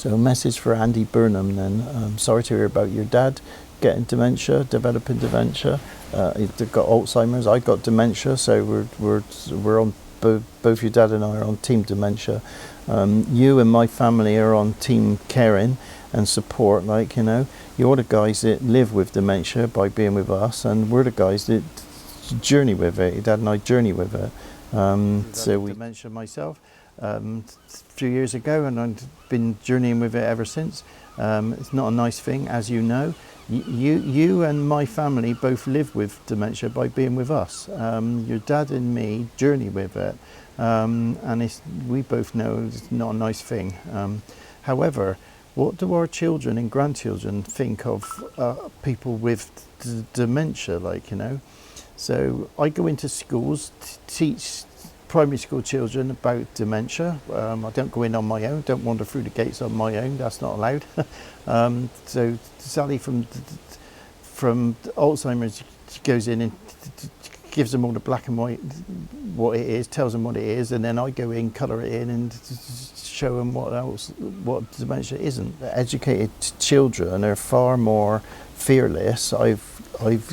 So a message for Andy Burnham then. Sorry to hear about your dad getting dementia, developing dementia. They've got Alzheimer's, I got dementia, so we're on, both your dad and I are on team dementia. You and my family are on team caring and support, like, you know. You're the guys that live with dementia by being with us, and we're the guys that journey with it. Your dad and I journey with it. So we dementia myself a few years ago, and I've been journeying with it ever since. It's not a nice thing, as you know. You and my family both live with dementia by being with us. Your dad and me journey with it, and we both know it's not a nice thing. However, what do our children and grandchildren think of people with dementia, like, you know? So I go into schools to teach primary school children about dementia. I don't go in on my own, don't wander through the gates on my own, that's not allowed. So Sally from Alzheimer's goes in and gives them all the black and white, what it is, tells them what it is, and then I go in, colour it in and show them what dementia isn't. Educated children are far more fearless. I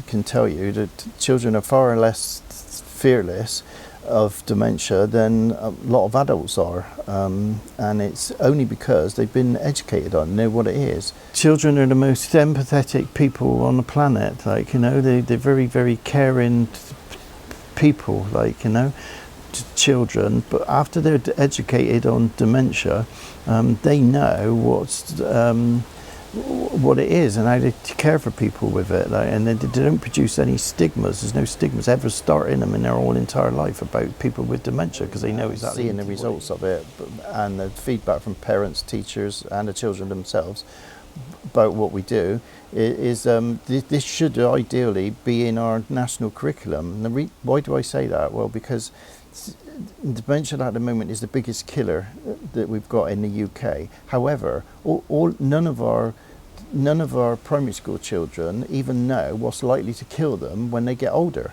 can tell you that children are far less fearless of dementia than a lot of adults are, and it's only because they've been educated on, know what it is. Children are the most empathetic people on the planet, like, you know, they're very, very caring people, like, you know, children, but after they're educated on dementia, they know what it is and how to care for people with it, like, and they don't produce any stigmas. There's no stigmas ever starting them in their whole entire life about people with dementia, because they know exactly seeing the results of it and the feedback from parents, teachers and the children themselves about what we do is this should ideally be in our national curriculum. And why do I say that? Well, because dementia at the moment is the biggest killer that we've got in the UK. However, none of our primary school children even know what's likely to kill them when they get older.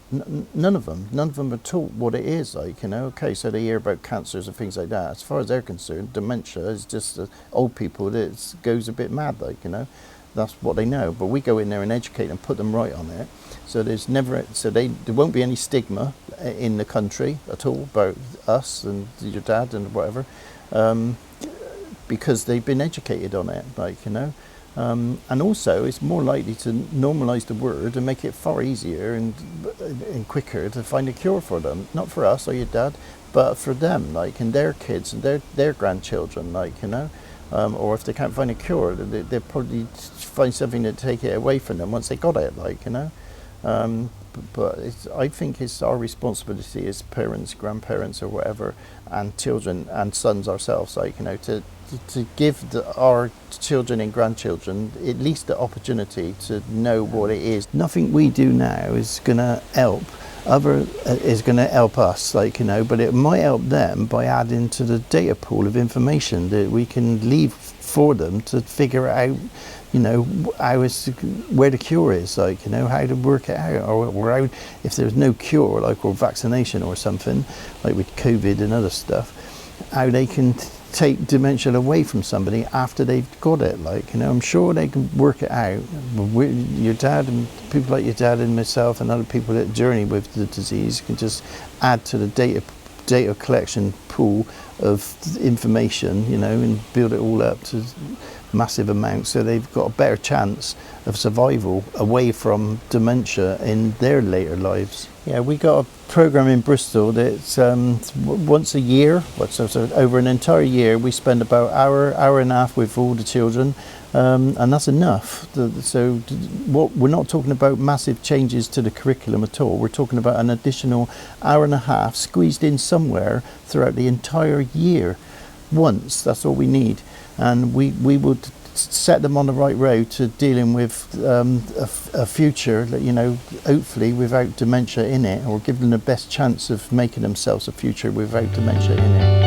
None of them are taught what it is, like, you know. Okay, so they hear about cancers and things like that. As far as they're concerned, dementia is just old people that goes a bit mad, like, you know. That's what they know. But we go in there and educate and put them right on it. So there won't be any stigma in the country at all about us and your dad and whatever, because they've been educated on it, like, you know. And also it's more likely to normalise the word and make it far easier and quicker to find a cure for them. Not for us or your dad, but for them, like, and their kids and their grandchildren, like, you know. Or if they can't find a cure, they'll probably find something to take it away from them once they got it, like, you know. But I think it's our responsibility as parents, grandparents or whatever, and children and sons ourselves, like, you know, to give our children and grandchildren at least the opportunity to know what it is. Nothing we do now is going to help us, like, you know, but it might help them by adding to the data pool of information that we can leave for them to figure out, you know, where the cure is, like, you know, how to work it out, or how, if there's no cure, like, or vaccination or something, like with COVID and other stuff, how they can take dementia away from somebody after they've got it, like, you know. I'm sure they can work it out. Your dad and people like your dad and myself and other people that journey with the disease can just add to the data collection pool of information, you know, and build it all up to massive amounts, so they've got a better chance of survival away from dementia in their later lives. Yeah, we got a program in Bristol that's once a year, so over an entire year, we spend about hour and a half with all the children, and that's enough. So we're not talking about massive changes to the curriculum at all. We're talking about an additional hour and a half squeezed in somewhere throughout the entire year. Once, that's all we need. And we would set them on the right road to dealing with a future that, you know, hopefully without dementia in it, or give them the best chance of making themselves a future without dementia in it.